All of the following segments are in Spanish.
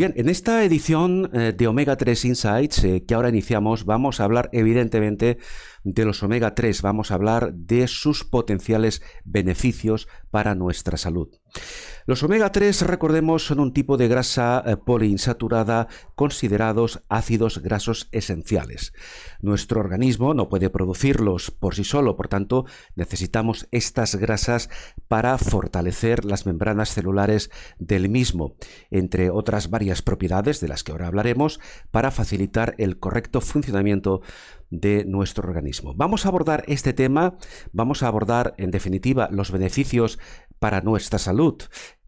Bien, en esta edición de Omega 3 Insights que ahora iniciamos, vamos a hablar evidentemente de los Omega 3, vamos a hablar de sus potenciales beneficios para nuestra salud. Los omega 3, recordemos, son un tipo de grasa poliinsaturada considerados ácidos grasos esenciales. Nuestro organismo no puede producirlos por sí solo, por tanto, necesitamos estas grasas para fortalecer las membranas celulares del mismo, entre otras varias propiedades de las que ahora hablaremos, para facilitar el correcto funcionamiento de nuestro organismo. Vamos a abordar este tema, vamos a abordar en definitiva los beneficios para nuestra salud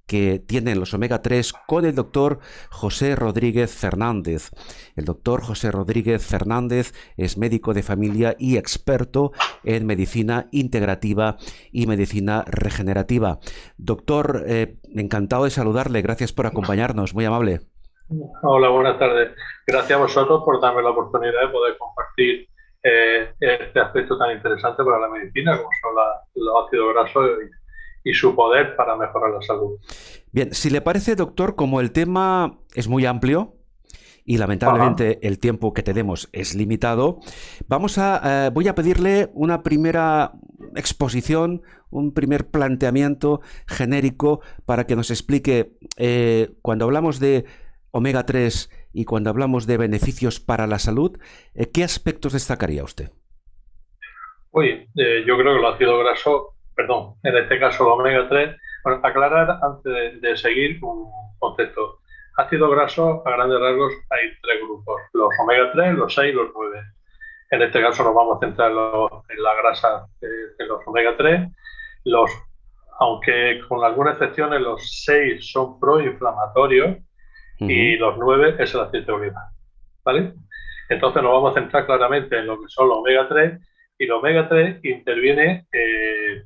que tienen los omega 3 con el doctor José Rodríguez Fernández. El doctor José Rodríguez Fernández es médico de familia y experto en medicina integrativa y medicina regenerativa. Doctor, encantado de saludarle, gracias por acompañarnos, muy amable. Hola, buenas tardes. Gracias a vosotros por darme la oportunidad de poder compartir este aspecto tan interesante para la medicina, como son los ácidos grasos y su poder para mejorar la salud. Bien, si le parece, doctor, como el tema es muy amplio y Ajá. lamentablemente el tiempo que tenemos es limitado, voy a pedirle una primera exposición, un primer planteamiento genérico para que nos explique cuando hablamos de omega 3 y cuando hablamos de beneficios para la salud, ¿qué aspectos destacaría usted? Yo creo que los ácidos grasos, perdón, en este caso los omega 3, bueno, aclarar antes de seguir un concepto. Ácidos grasos, a grandes rasgos, hay tres grupos: los omega 3, los 6 y los 9. En este caso nos vamos a centrar en la grasa de los omega 3. Los, Aunque con algunas excepciones, los 6 son proinflamatorios y Ujú. los 9 es el aceite de oliva. ¿Vale? Entonces nos vamos a centrar claramente en lo que son los omega 3, y los omega 3 interviene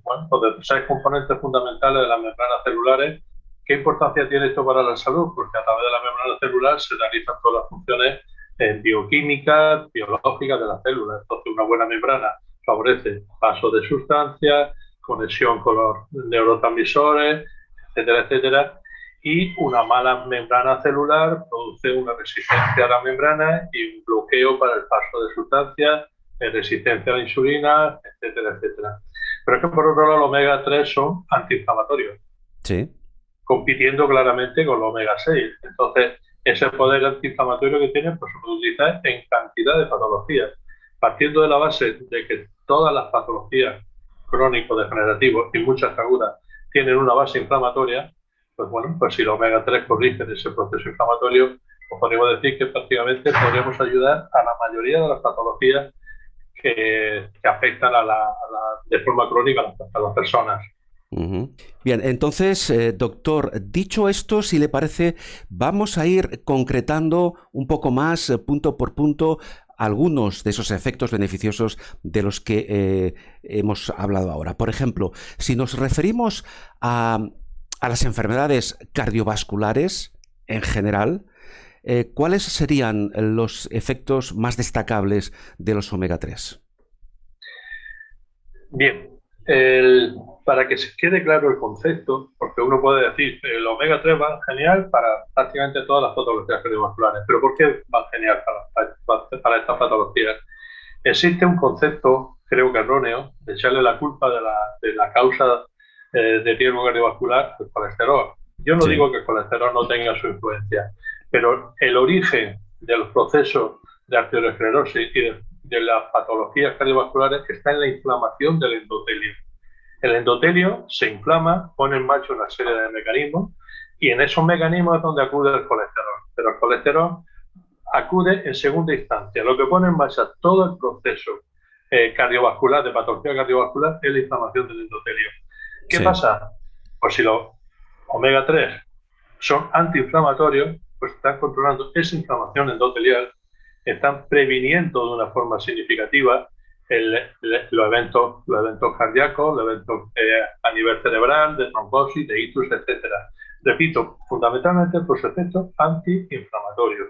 pues de 6 componentes fundamentales de las membranas celulares. ¿Qué importancia tiene esto para la salud? Porque a través de la membrana celular se realizan todas las funciones bioquímicas, biológicas de la célula. Entonces una buena membrana favorece paso de sustancias, conexión con los neurotransmisores, etcétera, etcétera. Y una mala membrana celular produce una resistencia a la membrana y un bloqueo para el paso de sustancias, resistencia a la insulina, etcétera, etcétera. Pero es que por otro lado los omega 3 son antiinflamatorios, Sí. compitiendo claramente con los omega 6. Entonces, ese poder antiinflamatorio que tienen pues, se puede utilizar en cantidad de patologías, partiendo de la base de que todas las patologías crónico-degenerativas y muchas agudas tienen una base inflamatoria. Pues bueno, pues si los omega 3 corrigen ese proceso inflamatorio, pues podríamos decir que prácticamente podríamos ayudar a la mayoría de las patologías que afectan de forma crónica a las personas. Ujú. Bien, entonces, doctor, dicho esto, si le parece, vamos a ir concretando un poco más, punto por punto, algunos de esos efectos beneficiosos de los que hemos hablado ahora. Por ejemplo, si nos referimos a las enfermedades cardiovasculares en general, ¿cuáles serían los efectos más destacables de los omega 3? Bien, el, para que se quede claro el concepto, porque uno puede decir el omega 3 va genial para prácticamente todas las patologías cardiovasculares, pero ¿por qué va genial para estas patologías? Existe un concepto, creo que erróneo, de echarle la culpa de la causa de riesgo cardiovascular al colesterol. Yo no Sí, digo que el colesterol no tenga su influencia, pero el origen del proceso de arteriosclerosis y de las patologías cardiovasculares está en la inflamación del endotelio. El endotelio se inflama, pone en marcha una serie de mecanismos, y en esos mecanismos es donde acude el colesterol. Pero el colesterol acude en segunda instancia. Lo que pone en marcha todo el proceso cardiovascular, de patología cardiovascular, es la inflamación del endotelio. ¿Qué sí, pasa? Pues si los omega 3 son antiinflamatorios, pues están controlando esa inflamación endotelial, están previniendo de una forma significativa los eventos cardíacos, los eventos a nivel cerebral, de trombosis, de ictus, etcétera. Repito, fundamentalmente por su efecto antiinflamatorio.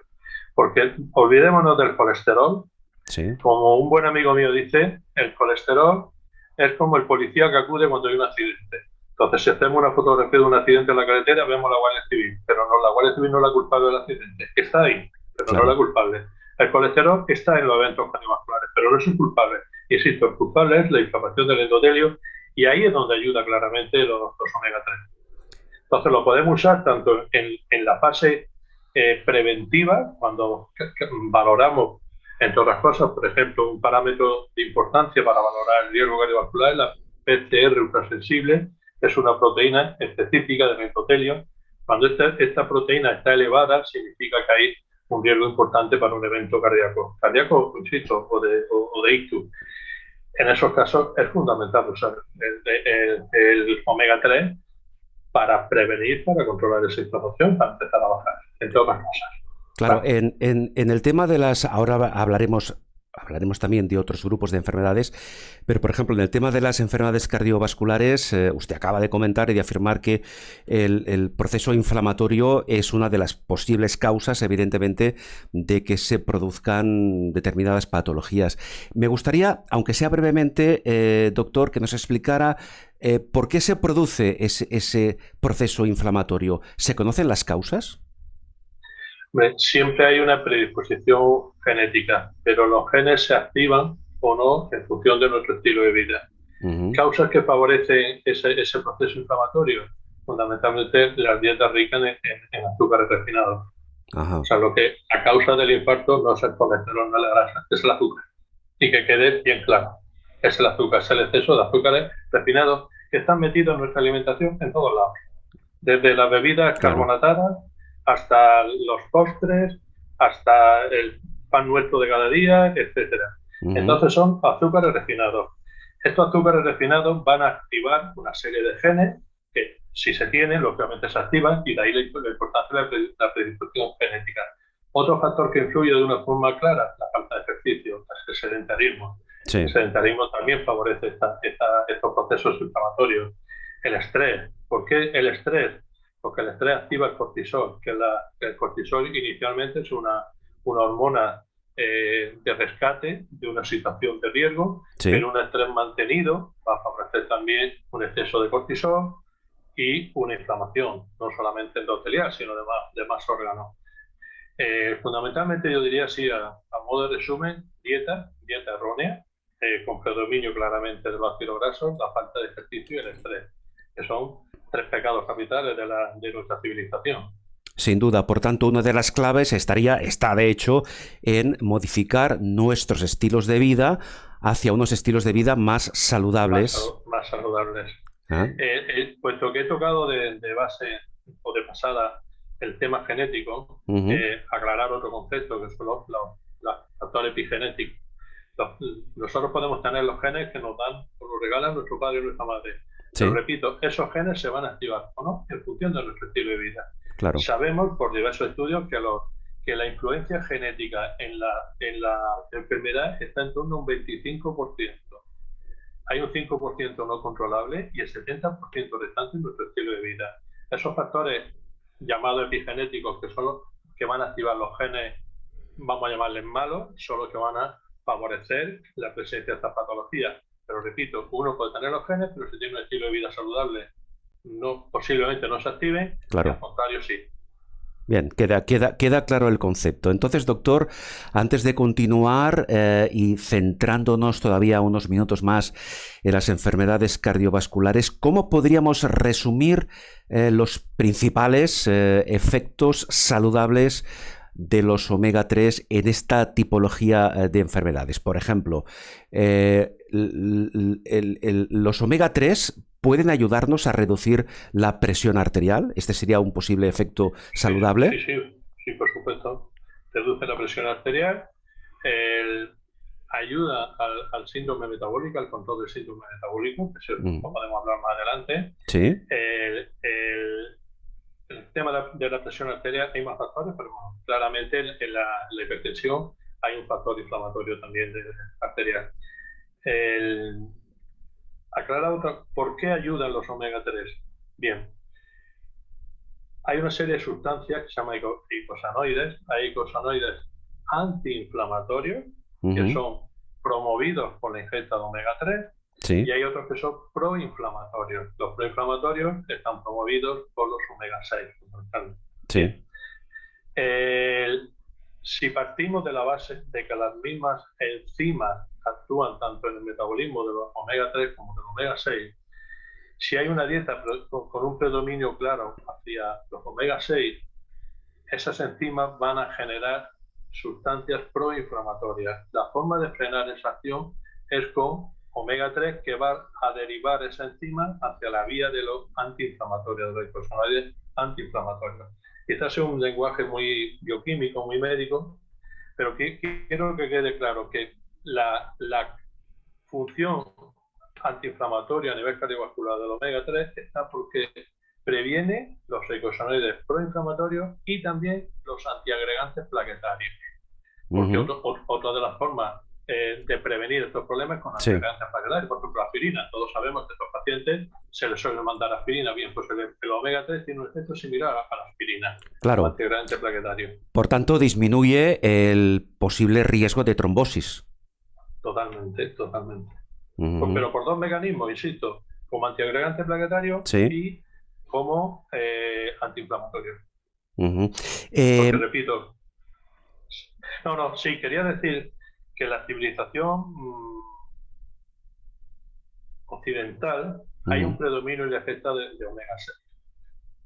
Porque olvidémonos del colesterol. sí. Como un buen amigo mío dice, el colesterol es como el policía que acude cuando hay un accidente. Entonces, si hacemos una fotografía de un accidente en la carretera, vemos la Guardia Civil, pero no, la Guardia Civil no es la culpable del accidente, está ahí, pero no es la Claro. culpable. El colesterol está en los eventos cardiovasculares, pero no es el culpable. Insisto, el culpable es la inflamación del endotelio y ahí es donde ayuda claramente los omega 3. Entonces lo podemos usar tanto en la fase preventiva, cuando valoramos, entre otras cosas, por ejemplo, un parámetro de importancia para valorar el riesgo cardiovascular es la PCR ultrasensible, que es una proteína específica del endotelio. Cuando esta proteína está elevada, significa que hay un riesgo importante para un evento cardíaco, insisto, o de ictus. En esos casos es fundamental usar el omega 3 para prevenir, para controlar esa inflamación, para empezar a bajar, entre otras cosas. Claro, ¿Vale? en el tema de las, ahora hablaremos también de otros grupos de enfermedades, pero por ejemplo, en el tema de las enfermedades cardiovasculares, usted acaba de comentar y de afirmar que el proceso inflamatorio es una de las posibles causas, evidentemente, de que se produzcan determinadas patologías. Me gustaría, aunque sea brevemente, doctor, que nos explicara por qué se produce ese proceso inflamatorio. ¿Se conocen las causas? Siempre hay una predisposición genética, pero los genes se activan o no en función de nuestro estilo de vida. Ujú. Causas que favorecen ese proceso inflamatorio, fundamentalmente las dietas ricas en azúcares refinados. Ajá. O sea, lo que a causa del infarto no es el colesterol, no es la grasa, es el azúcar. Y que quede bien claro, es el azúcar, es el exceso de azúcares refinados que están metidos en nuestra alimentación en todos lados. Desde las bebidas Claro. carbonatadas hasta los postres, hasta el pan nuestro de cada día, etcétera. Ujú. Entonces son azúcares refinados. Estos azúcares refinados van a activar una serie de genes que, si se tienen, lógicamente se activan y de ahí la importancia de la predisposición genética. Otro factor que influye de una forma clara, la falta de ejercicio, es el sedentarismo. El Sí. sedentarismo también favorece estos procesos inflamatorios. El estrés. ¿Por qué el estrés? Porque el estrés activa el cortisol, que el cortisol inicialmente es una hormona de rescate de una situación de riesgo, Sí. pero un estrés mantenido va a favorecer también un exceso de cortisol y una inflamación, no solamente endotelial, sino de más órganos. Fundamentalmente yo diría así, a modo de resumen, dieta errónea, con predominio claramente de los ácidos grasos, la falta de ejercicio y el estrés, que son tres pecados capitales de nuestra civilización. Sin duda, por tanto, una de las claves está de hecho en modificar nuestros estilos de vida hacia unos estilos de vida más saludables. Más saludables. ¿Ah? Puesto que he tocado de base o de pasada el tema genético, Ujú. aclarar otro concepto que son los factores epigenéticos. Nosotros podemos tener los genes que nos dan o nos regalan nuestro padre y nuestra madre. Pero Sí, repito, esos genes se van a activar o no en función de nuestro estilo de vida. claro. Sabemos por diversos estudios que la influencia genética en la enfermedad está en torno a un 25%. Hay un 5% no controlable y el 70% restante en nuestro estilo de vida. Esos factores llamados epigenéticos, que son los que van a activar los genes, vamos a llamarles malos, son los que van a favorecer la presencia de estas patologías. Pero repito, uno puede tener los genes, pero si tiene un estilo de vida saludable, posiblemente no se activen, y al Claro. contrario sí. Bien, queda claro el concepto. Entonces, doctor, antes de continuar y centrándonos todavía unos minutos más en las enfermedades cardiovasculares, ¿cómo podríamos resumir los principales efectos saludables de los omega 3 en esta tipología de enfermedades? Por ejemplo, los omega 3 pueden ayudarnos a reducir la presión arterial. Este sería un posible efecto saludable. Sí, por supuesto. Reduce la presión arterial, el, ayuda al síndrome metabólico, al control del síndrome metabólico, que eso Mm. podemos hablar más adelante. Sí. El tema de la presión arterial hay más factores, pero bueno, claramente en la hipertensión hay un factor inflamatorio también arterial. El, aclarar otra, ¿por qué ayudan los omega 3? Bien, hay una serie de sustancias que se llaman eicosanoides, hay eicosanoides antiinflamatorios que Ujú. son promovidos por la ingesta de omega 3 y hay otros que son proinflamatorios. Los proinflamatorios están promovidos por los omega 6, fundamentalmente. Sí. Si partimos de la base de que las mismas enzimas actúan tanto en el metabolismo de los omega 3 como de los omega 6, si hay una dieta con un predominio claro hacia los omega 6, esas enzimas van a generar sustancias proinflamatorias. La forma de frenar esa acción es con omega 3, que va a derivar esa enzima hacia la vía de los antiinflamatorios, de los glucosanoides antiinflamatorios. Quizás sea un lenguaje muy bioquímico, muy médico, pero quiero que quede claro que la función antiinflamatoria a nivel cardiovascular del omega 3 está porque previene los eicosanoides proinflamatorios y también los antiagregantes plaquetarios. Porque otra de las formas de prevenir estos problemas con antiagregantes plaquetarios, por ejemplo, la aspirina. Todos sabemos que a estos pacientes se les suele mandar aspirina. Bien, pues el omega 3 tiene un efecto similar a la aspirina, como antiagregante plaquetario. Por tanto, disminuye el posible riesgo de trombosis. Totalmente. Pero por dos mecanismos, insisto, como antiagregante plaquetario y como antiinflamatorio. Porque repito, sí, quería decir que la civilización occidental hay un predominio y efecto de omega 6,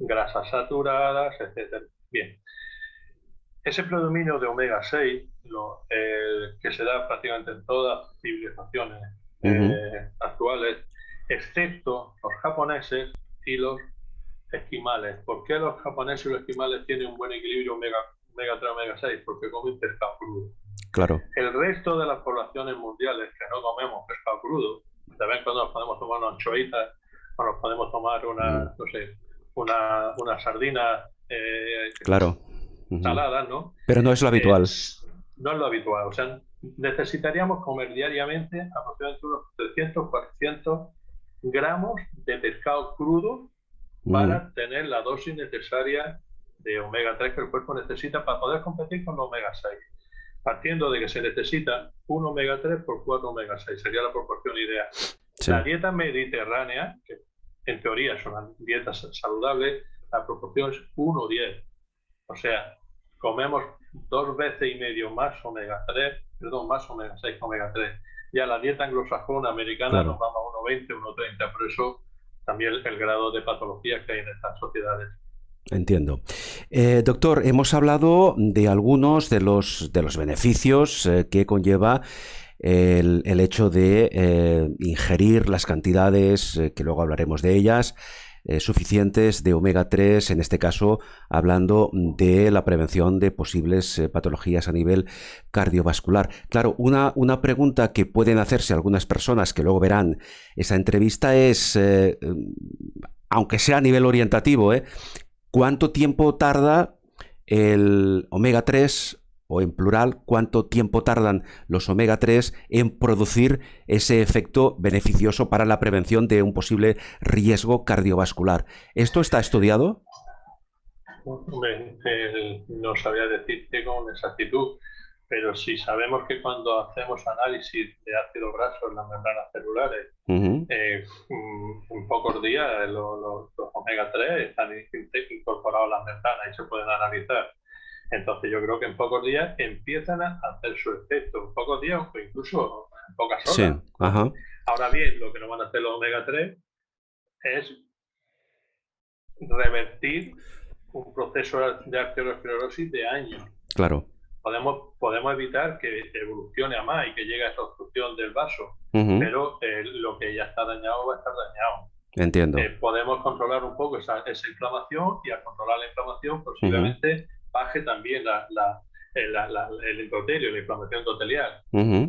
grasas saturadas, etcétera. Bien, ese predominio de omega 6, que se da prácticamente en todas las civilizaciones actuales, excepto los japoneses y los esquimales. ¿Por qué los japoneses y los esquimales tienen un buen equilibrio omega 3, omega 6? Porque comen pescado crudo. Claro. El resto de las poblaciones mundiales que no comemos pescado crudo, de vez en cuando nos podemos tomar una anchoita o nos podemos tomar una sardina salada, ¿no? Pero no es lo habitual. No es lo habitual. O sea, necesitaríamos comer diariamente aproximadamente unos 300-400 gramos de pescado crudo para tener la dosis necesaria de omega 3 que el cuerpo necesita para poder competir con los omega 6. Partiendo de que se necesita un omega 3 por 4 omega 6, sería la proporción ideal. La dieta mediterránea, que en teoría es una dieta saludable, la proporción es 1:10. O sea, comemos 2 veces y medio más omega 6 que omega 3. Ya la dieta anglosajona americana nos vamos a 1:20, 1:30, por eso también el grado de patología que hay en estas sociedades. Entiendo. Doctor, hemos hablado de algunos de los beneficios que conlleva el hecho de ingerir las cantidades, que luego hablaremos de ellas, suficientes de omega 3, en este caso hablando de la prevención de posibles patologías a nivel cardiovascular. Claro, una pregunta que pueden hacerse algunas personas que luego verán esa entrevista es, aunque sea a nivel orientativo, ¿cuánto tiempo tarda el omega 3, o en plural, cuánto tiempo tardan los omega 3 en producir ese efecto beneficioso para la prevención de un posible riesgo cardiovascular? ¿Esto está estudiado? No sabría decirte con exactitud, pero sí sabemos que cuando hacemos análisis de ácido graso en las membranas celulares, en pocos días los omega 3 están incorporados a las membranas y se pueden analizar. Entonces yo creo que en pocos días empiezan a hacer su efecto, en pocos días o incluso en pocas horas. Sí. Ajá. Ahora bien, lo que no van a hacer los omega 3 es revertir un proceso de arteriosclerosis de años. Claro. Podemos evitar que evolucione a más y que llegue a esa obstrucción del vaso, pero lo que ya está dañado va a estar dañado. Entiendo. Podemos controlar un poco esa inflamación, y al controlar la inflamación posiblemente baje también el endotelio, la inflamación endotelial.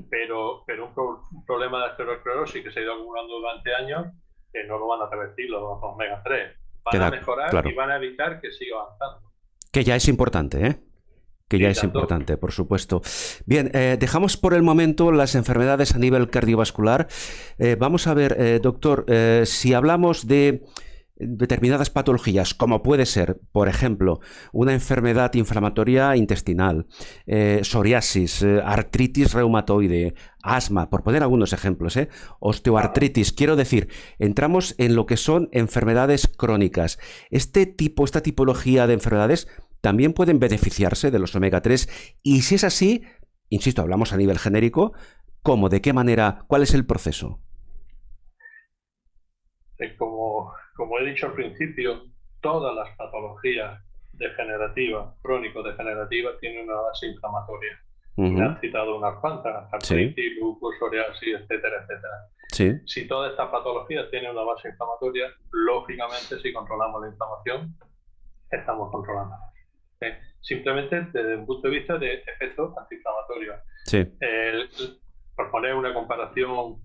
Pero un problema de arteriosclerosis que se ha ido acumulando durante años, no lo van a revertir los omega 3. Van a mejorar y van a evitar que siga avanzando. Que ya es importante, ¿eh? Que ya es importante, por supuesto. Bien, dejamos por el momento las enfermedades a nivel cardiovascular. Vamos a ver, doctor, si hablamos de determinadas patologías, como puede ser, por ejemplo, una enfermedad inflamatoria intestinal, psoriasis, artritis reumatoide, asma, por poner algunos ejemplos, osteoartritis, quiero decir, entramos en lo que son enfermedades crónicas. Esta tipología de enfermedades también pueden beneficiarse de los omega 3 y si es así, insisto, hablamos a nivel genérico, ¿cómo? ¿De qué manera? ¿Cuál es el proceso? Como he dicho al principio, todas las patologías degenerativas, crónico-degenerativas, tienen una base inflamatoria. Me han citado unas cuantas: artritis, lupus, psoriasis, etcétera, etcétera. Sí. Si todas estas patologías tienen una base inflamatoria, lógicamente, si controlamos la inflamación, estamos controlando. Simplemente desde un punto de vista de efectos antiinflamatorios. Sí. Por poner una comparación,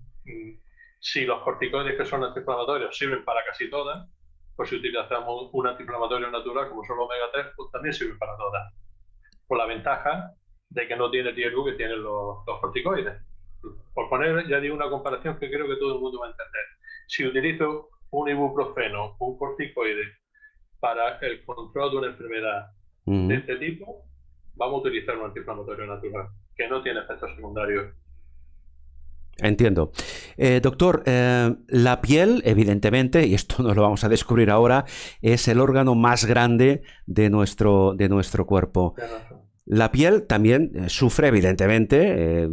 si los corticoides que son antiinflamatorios sirven para casi todas, pues si utilizamos un antiinflamatorio natural como son los omega 3, pues también sirven para todas. Con la ventaja de que no tiene el riesgo que tienen los corticoides. Por poner, ya digo, una comparación que creo que todo el mundo va a entender. Si utilizo un ibuprofeno, un corticoide, para el control de una enfermedad de este tipo, vamos a utilizar un antiinflamatorio natural, que no tiene efectos secundarios. Entiendo. Doctor, la piel, evidentemente, y esto no lo vamos a descubrir ahora, es el órgano más grande de nuestro cuerpo. La piel también sufre, evidentemente,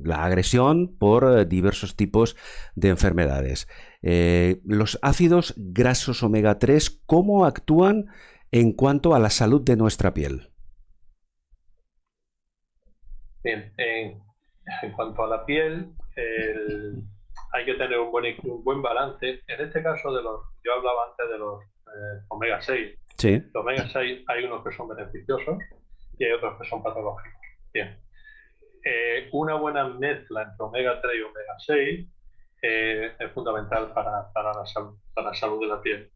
la agresión por diversos tipos de enfermedades. Los ácidos grasos omega 3, ¿cómo actúan en cuanto a la salud de nuestra piel? Bien, en cuanto a la piel, hay que tener un buen balance. En este caso, yo hablaba antes de los omega 6. Sí. Los omega 6 hay unos que son beneficiosos y hay otros que son patológicos. Bien. Una buena mezcla entre omega 3 y omega 6 es fundamental para la salud de la piel.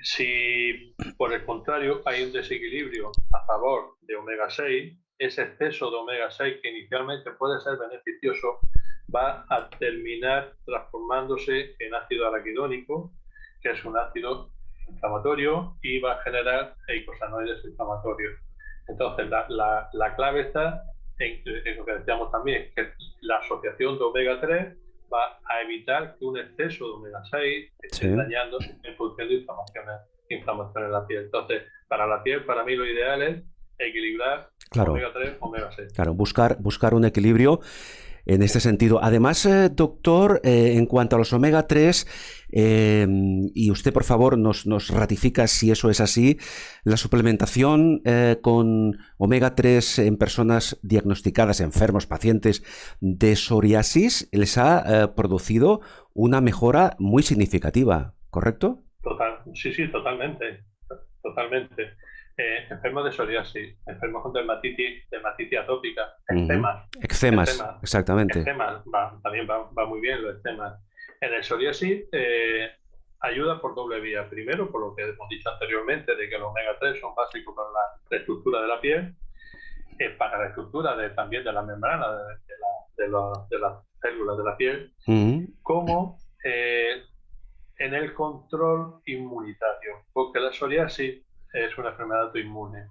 Si, por el contrario, hay un desequilibrio a favor de omega 6, ese exceso de omega 6, que inicialmente puede ser beneficioso, va a terminar transformándose en ácido araquidónico, que es un ácido inflamatorio, y va a generar eicosanoides inflamatorios. Entonces, la clave está en lo que decíamos también, que la asociación de omega 3 va a evitar que un exceso de omega 6 esté dañando en función de inflamación en la piel. Entonces, para la piel, para mí lo ideal es equilibrar omega 3, omega 6. Claro, buscar un equilibrio en este sentido. Además, doctor, en cuanto a los omega 3, y usted por favor nos ratifica si eso es así, la suplementación con omega 3 en personas diagnosticadas, enfermos, pacientes de psoriasis, les ha producido una mejora muy significativa, ¿correcto? Sí, totalmente. Enfermos de psoriasis, enfermos con dermatitis atópica, eczemas, exactamente. Eczemas también va muy bien, los eczemas. En el psoriasis ayuda por doble vía. Primero, por lo que hemos dicho anteriormente, de que los omega 3 son básicos para la estructura de la piel, para la estructura también de la membrana de las células de la piel, como en el control inmunitario, porque la psoriasis es una enfermedad autoinmune.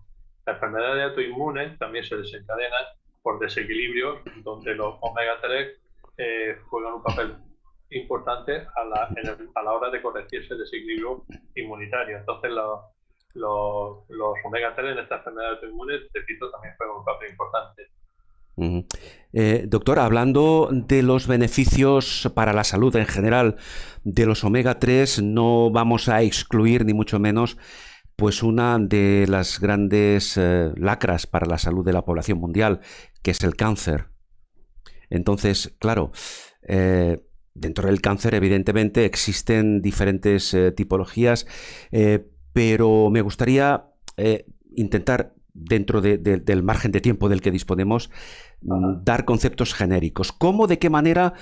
La enfermedad de autoinmune también se desencadena por desequilibrios donde los omega 3 juegan un papel importante a la hora de corregir ese desequilibrio inmunitario. Entonces los omega 3 en esta enfermedad autoinmune, repito, también juegan un papel importante. Doctor, hablando de los beneficios para la salud en general de los omega 3, no vamos a excluir ni mucho menos pues una de las grandes lacras para la salud de la población mundial, que es el cáncer. Entonces, claro, dentro del cáncer evidentemente existen diferentes tipologías, pero me gustaría intentar, dentro del margen de tiempo del que disponemos, dar conceptos genéricos. ¿Cómo, de qué manera,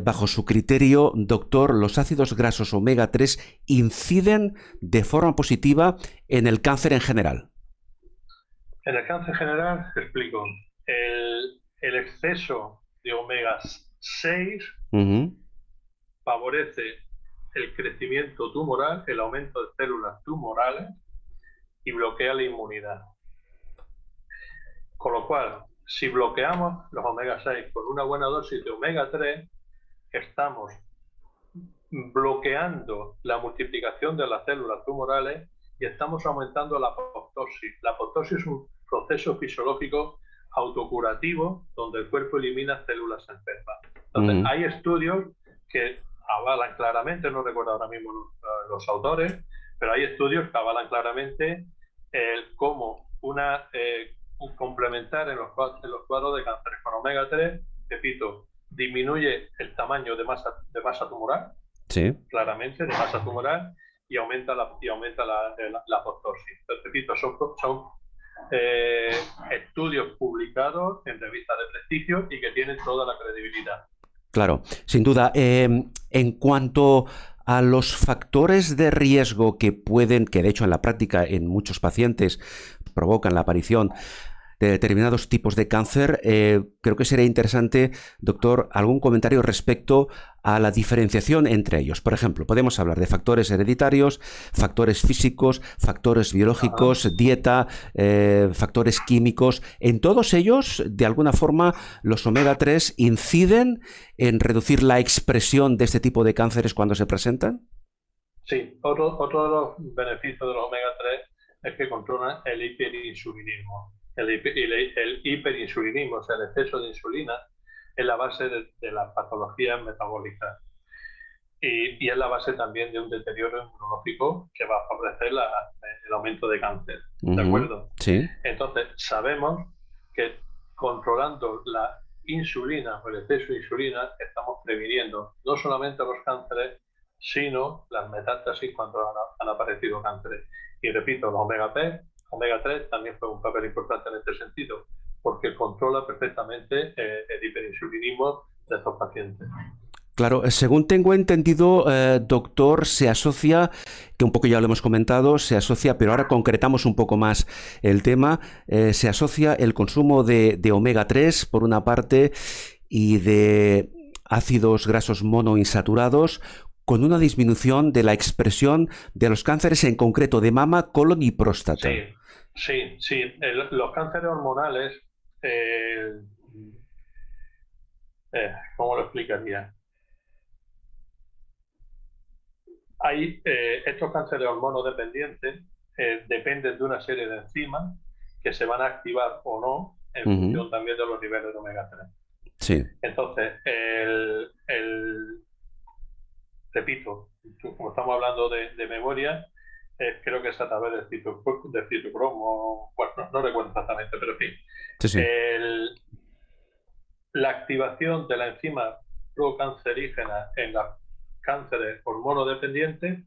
bajo su criterio, doctor, los ácidos grasos omega 3 inciden de forma positiva en el cáncer en general? En el cáncer general, te explico. El exceso de omega 6 favorece el crecimiento tumoral, el aumento de células tumorales y bloquea la inmunidad. Con lo cual, si bloqueamos los omega 6 con una buena dosis de omega 3, estamos bloqueando la multiplicación de las células tumorales y estamos aumentando la apoptosis. La apoptosis es un proceso fisiológico autocurativo donde el cuerpo elimina células enfermas. Entonces, hay estudios que avalan claramente, no recuerdo ahora mismo los autores, pero hay estudios que avalan claramente cómo un complementar en los cuadros de cáncer con omega 3, repito, disminuye el tamaño de masa tumoral, sí, claramente, de masa tumoral, y aumenta la apoptosis. Repito, son estudios publicados en revistas de prestigio y que tienen toda la credibilidad. Claro, sin duda. En cuanto a los factores de riesgo que de hecho en la práctica en muchos pacientes provocan la aparición de determinados tipos de cáncer, creo que sería interesante, doctor, algún comentario respecto a la diferenciación entre ellos. Por ejemplo, podemos hablar de factores hereditarios, factores físicos, factores biológicos, dieta, factores químicos. En todos ellos, de alguna forma, los omega 3 inciden en reducir la expresión de este tipo de cánceres cuando se presentan. Sí, otro de los beneficios de los omega 3 es que controlan el hiperinsulinismo. El hiperinsulinismo, o sea, el exceso de insulina, es la base de las patologías metabólicas y es la base también de un deterioro inmunológico que va a favorecer el aumento de cáncer. ¿De acuerdo? Sí. Entonces, sabemos que controlando la insulina o el exceso de insulina estamos previniendo no solamente los cánceres, sino las metástasis cuando han aparecido cánceres. Y repito, los omega 3 también fue un papel importante en este sentido, porque controla perfectamente el hiperinsulinismo de estos pacientes. Claro, según tengo entendido, doctor, se asocia, que un poco ya lo hemos comentado, se asocia, pero ahora concretamos un poco más el tema, se asocia el consumo de omega 3 por una parte y de ácidos grasos monoinsaturados con una disminución de la expresión de los cánceres, en concreto de mama, colon y próstata. Sí. Los cánceres hormonales, ¿cómo lo explicaría? Estos cánceres hormonodependientes dependen de una serie de enzimas que se van a activar o no en función también de los niveles de omega 3. Sí. Entonces, repito, como estamos hablando de memoria, creo que es a través del citocromo, bueno, no recuerdo exactamente, pero en fin. Sí. La activación de la enzima procancerígena en los cánceres hormonodependientes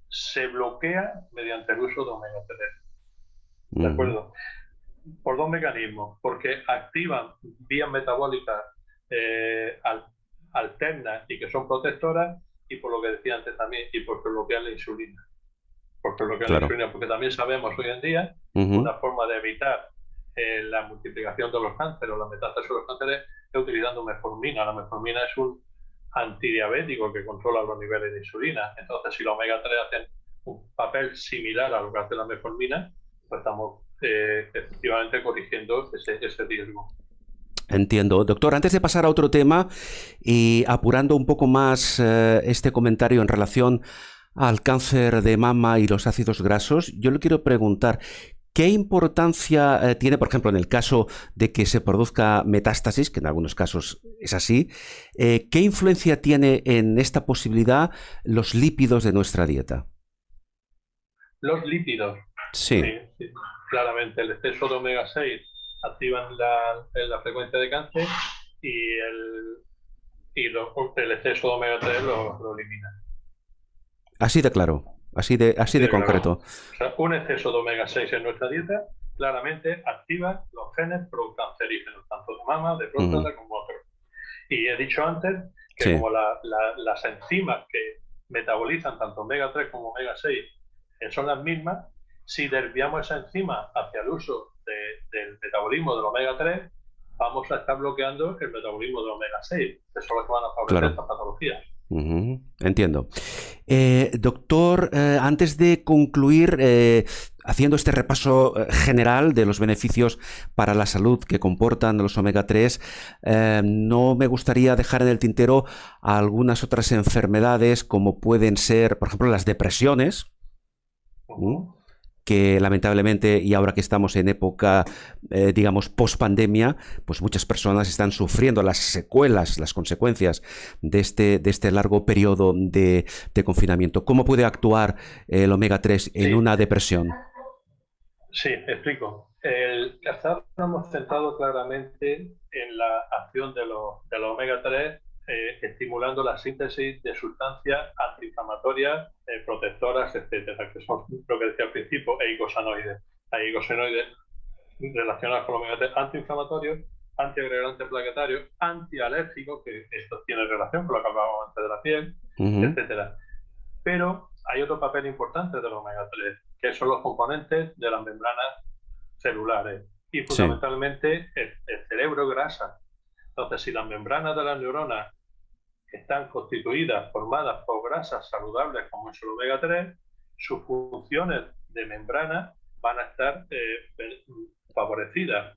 se bloquea mediante el uso de omega 3. ¿De acuerdo? Por dos mecanismos, porque activan vías metabólicas alternas y que son protectoras, y por lo que decía antes también, y porque bloquean la insulina. Porque también sabemos hoy en día una forma de evitar la multiplicación de los cánceres o la metástasis de los cánceres es utilizando metformina. La metformina es un antidiabético que controla los niveles de insulina. Entonces, si los omega 3 hacen un papel similar a lo que hace la metformina, pues estamos efectivamente corrigiendo ese riesgo. Entiendo. Doctor, antes de pasar a otro tema y apurando un poco más este comentario en relación al cáncer de mama y los ácidos grasos, yo le quiero preguntar, ¿qué importancia tiene, por ejemplo, en el caso de que se produzca metástasis, que en algunos casos es así, qué influencia tiene en esta posibilidad los lípidos de nuestra dieta? Los lípidos. Sí. Sí, claramente, el exceso de omega 6 activan la frecuencia de cáncer y el exceso de omega 3 lo elimina. Así de claro, así de concreto. Claro. O sea, un exceso de omega 6 en nuestra dieta claramente activa los genes procancerígenos, tanto de mama, de próstata como otros. Y he dicho antes que como las enzimas que metabolizan tanto omega 3 como omega 6 son las mismas, si desviamos esa enzima hacia el uso del metabolismo del omega 3, vamos a estar bloqueando el metabolismo del omega 6, que son los que van a favorecer estas patologías. Entiendo. Doctor, antes de concluir, haciendo este repaso general de los beneficios para la salud que comportan los omega 3, no me gustaría dejar en el tintero algunas otras enfermedades como pueden ser, por ejemplo, las depresiones. Que lamentablemente, y ahora que estamos en época, digamos, post-pandemia, pues muchas personas están sufriendo las secuelas, las consecuencias de este largo periodo de confinamiento. ¿Cómo puede actuar el omega 3 en una depresión? Sí, explico. Hasta ahora nos hemos centrado claramente en la acción de los omega 3, estimulando la síntesis de sustancias antiinflamatorias, protectoras, etcétera, que son lo que decía al principio, eicosanoides. Hay eicosanoides relacionados con los omega 3 antiinflamatorios, antiagregantes plaquetarios, antialérgicos, que esto tiene relación con lo que hablábamos antes de la piel, etcétera. Pero hay otro papel importante de los omega 3, que son los componentes de las membranas celulares y fundamentalmente el cerebro grasa. Entonces, si las membranas de las neuronas están constituidas, formadas por grasas saludables como es el omega 3, sus funciones de membrana van a estar favorecidas.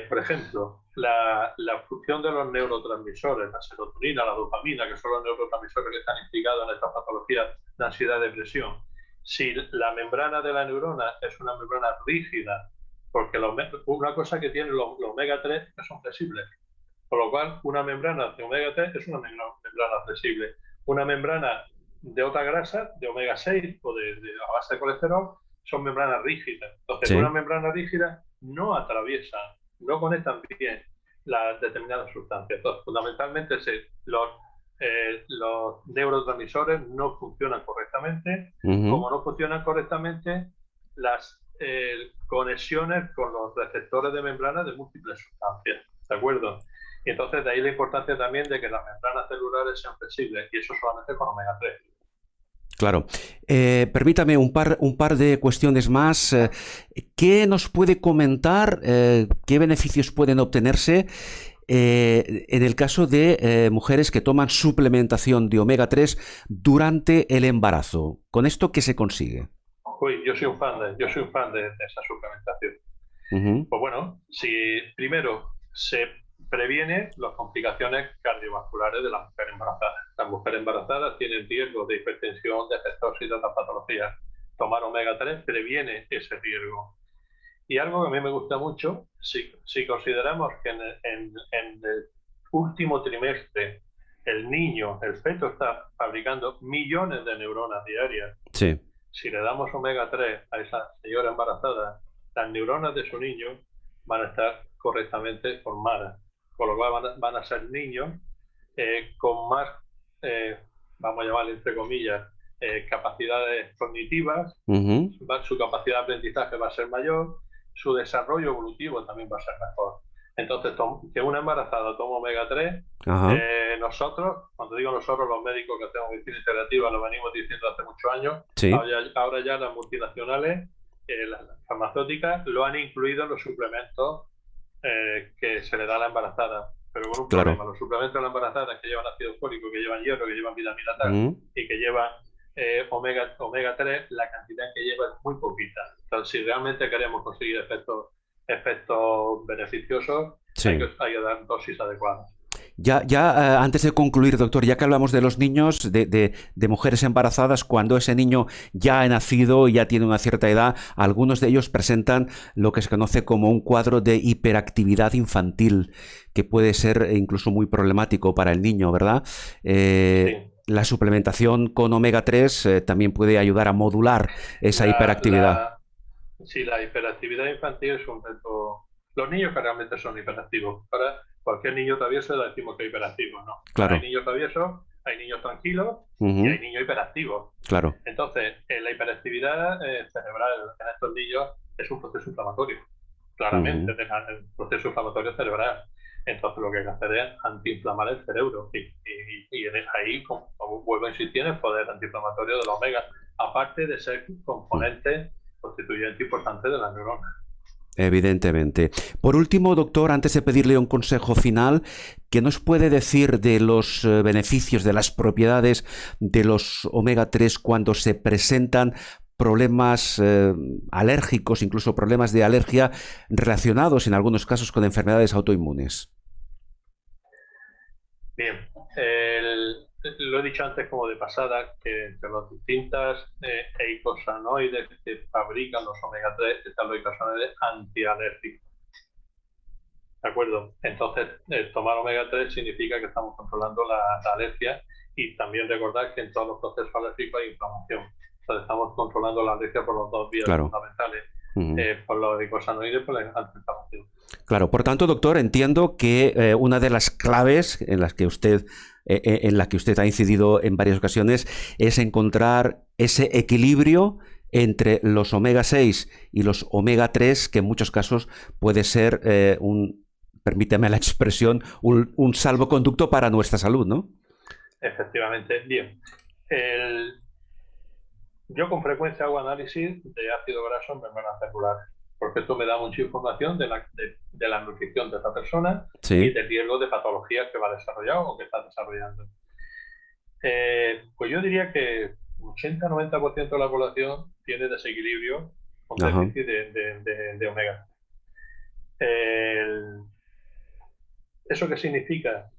Por ejemplo, la función de los neurotransmisores, la serotonina, la dopamina, que son los neurotransmisores que están implicados en estas patologías de ansiedad y depresión. Si la membrana de la neurona es una membrana rígida, porque una cosa que tienen los omega 3 es que son flexibles, por lo cual una membrana de omega 3 es una membrana flexible. Una membrana de otra grasa, de omega 6 o a base de colesterol, son membranas rígidas. Entonces, una membrana rígida no atraviesa, no conectan bien las determinadas sustancias. Entonces, fundamentalmente, los neurotransmisores no funcionan correctamente. Como no funcionan correctamente, las conexiones con los receptores de membrana de múltiples sustancias. ¿De acuerdo? Y entonces, de ahí la importancia también de que las membranas celulares sean flexibles, y eso solamente con omega 3. Claro. Permítame un par de cuestiones más. ¿Qué nos puede comentar? ¿Qué beneficios pueden obtenerse en el caso de mujeres que toman suplementación de omega 3 durante el embarazo? ¿Con esto qué se consigue? Uy, yo soy un fan de esa suplementación. Pues bueno, si primero se previene las complicaciones cardiovasculares de la mujer embarazada. Las mujeres embarazadas tienen riesgo de hipertensión, de cetosis, de otras patologías. Tomar omega 3 previene ese riesgo. Y algo que a mí me gusta mucho, si consideramos que en el último trimestre el niño, el feto, está fabricando millones de neuronas diarias. Sí. Si le damos omega 3 a esa señora embarazada, las neuronas de su niño van a estar correctamente formadas, con lo cual van a ser niños con más, vamos a llamarle entre comillas, capacidades cognitivas. Su capacidad de aprendizaje va a ser mayor, su desarrollo evolutivo también va a ser mejor. Entonces, que una embarazada toma omega 3, nosotros, cuando digo nosotros, los médicos que hacemos medicina integrativa, lo venimos diciendo hace muchos años. Sí. Ahora ya las multinacionales, las farmacéuticas, lo han incluido en los suplementos que se le da a la embarazada. Pero con un problema: los suplementos a la embarazada que llevan ácido fólico, que llevan hierro, que llevan vitamina tal y que llevan omega 3, la cantidad que lleva es muy poquita. Entonces, si realmente queremos conseguir efectos beneficiosos, hay que dar dosis adecuadas. Ya antes de concluir, doctor, ya que hablamos de los niños, de mujeres embarazadas, cuando ese niño ya ha nacido y ya tiene una cierta edad, algunos de ellos presentan lo que se conoce como un cuadro de hiperactividad infantil, que puede ser incluso muy problemático para el niño, ¿verdad? La suplementación con omega 3 también puede ayudar a modular esa hiperactividad. Sí, la hiperactividad infantil es un reto. Los niños que realmente son hiperactivos. Para cualquier niño travieso le decimos que es hiperactivo, ¿no? Claro. Hay niños traviesos, hay niños tranquilos y hay niños hiperactivos. Claro. Entonces, la hiperactividad cerebral en estos niños es un proceso inflamatorio. Claramente, el proceso inflamatorio cerebral. Entonces, lo que hay que hacer es antiinflamar el cerebro. Y ahí, como vuelvo a insistir, en el poder antiinflamatorio de los omega, aparte de ser componente constituyente importante de las neuronas. Evidentemente. Por último, doctor, antes de pedirle un consejo final, ¿qué nos puede decir de los beneficios, de las propiedades de los omega 3 cuando se presentan problemas alérgicos, incluso problemas de alergia relacionados en algunos casos con enfermedades autoinmunes? Bien, lo he dicho antes como de pasada, que entre los distintas eicosanoides que fabrican los omega 3 están los eicosanoides antialérgicos. ¿De acuerdo? Entonces, tomar omega 3 significa que estamos controlando la alergia, y también recordar que en todos los procesos alérgicos hay inflamación. Entonces, estamos controlando la alergia por las dos vías fundamentales. Por los eicosanoides, por la antiinflamación. Claro, por tanto, doctor, entiendo que una de las claves en las que usted ha incidido en varias ocasiones es encontrar ese equilibrio entre los omega 6 y los omega 3, que en muchos casos puede ser permíteme la expresión, un salvoconducto para nuestra salud, ¿no? Efectivamente. Bien. Yo con frecuencia hago análisis de ácido graso en membranas celulares, porque esto me da mucha información de la nutrición de esta persona y del riesgo de patologías que va a desarrollar o que está desarrollando. Pues yo diría que 80-90% de la población tiene desequilibrio con déficit de omega 3. ¿Eso qué significa?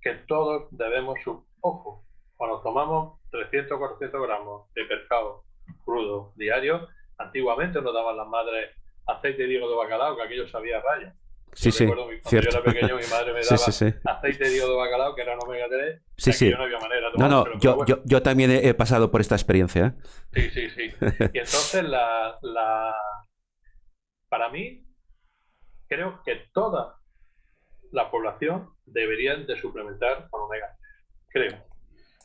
Que todos debemos, ojo, cuando tomamos 300 o 400 gramos de pescado crudo diario, antiguamente nos daban las madres aceite de hígado de bacalao, que aquello sabía a raya. Recuerdo cuando yo era pequeño, mi madre me daba aceite de hígado de bacalao, que era un omega 3, que no había manera de tomárselo. Yo también he pasado por esta experiencia. Sí. Y entonces, para mí, creo que toda la población deberían de suplementar con omega 3. Creo.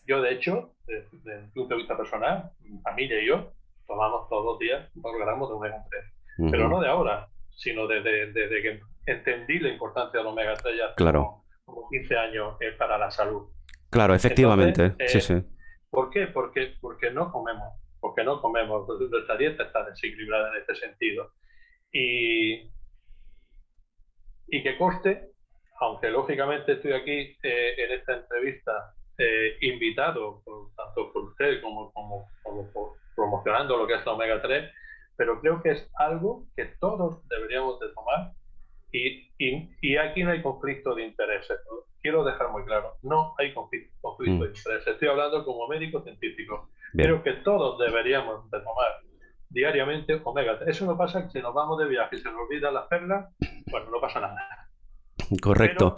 Yo, de hecho, desde un punto de vista personal, mi familia y yo tomamos todos los días 2 gramos de omega 3. Pero no de ahora, sino desde que entendí la importancia del omega 3 ya hace como 15 años para la salud. Claro, efectivamente. Entonces, ¿por qué? Porque no comemos. Nuestra dieta está desequilibrada en este sentido. Y que conste, aunque lógicamente estoy aquí en esta entrevista invitado tanto por usted como promocionando lo que es la omega 3, pero creo que es algo que todos deberíamos de tomar, y aquí no hay conflicto de intereses, ¿no? Quiero dejar muy claro, no hay conflicto de intereses. Estoy hablando como médico científico. Creo que todos deberíamos de tomar diariamente omega 3. Eso no pasa que si nos vamos de viaje y se nos olvidan las perlas, bueno, no pasa nada. Correcto.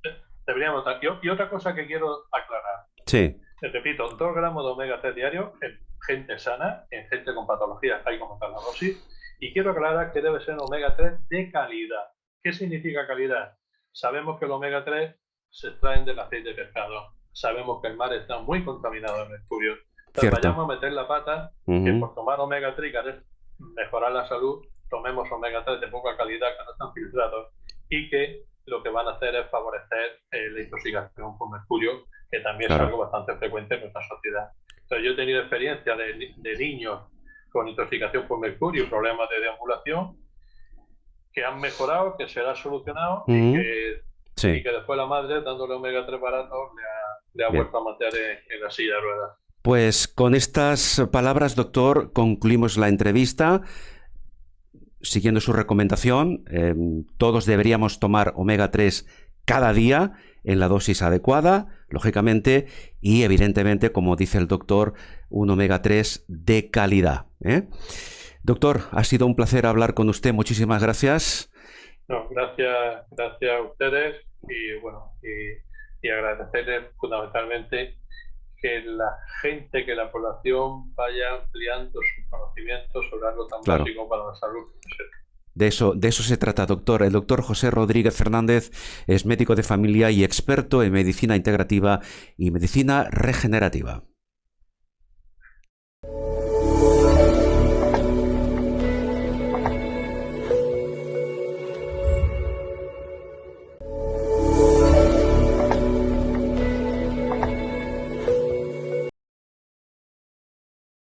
Pero deberíamos. Y otra cosa que quiero aclarar. Sí. Te repito, 2 gramos de omega 3 diarios en gente sana, en gente con patologías, hay como tal la dosis. Y quiero aclarar que debe ser omega 3 de calidad. ¿Qué significa calidad? Sabemos que el omega 3 se extraen del aceite de pescado. Sabemos que el mar está muy contaminado de mercurio. Entonces vayamos a meter la pata que por tomar omega 3 y querer mejorar la salud, tomemos omega 3 de poca calidad que no están filtrados y que lo que van a hacer es favorecer la intoxicación por mercurio, que también es algo bastante frecuente en nuestra sociedad. Entonces, yo he tenido experiencia de niños con intoxicación por mercurio y problemas de deambulación que han mejorado, que se han solucionado y que después la madre, dándole omega 3 barato, le ha vuelto a meter en la silla de ruedas. Pues con estas palabras, doctor, concluimos la entrevista. Siguiendo su recomendación, todos deberíamos tomar omega 3 cada día en la dosis adecuada, lógicamente, y evidentemente, como dice el doctor, un omega 3 de calidad. Doctor, ha sido un placer hablar con usted. Muchísimas gracias. No, gracias a ustedes y agradecerles fundamentalmente que la población vaya ampliando sus conocimientos sobre algo tan básico para la salud. De eso se trata, doctor. El doctor José Rodríguez Fernández es médico de familia y experto en medicina integrativa y medicina regenerativa.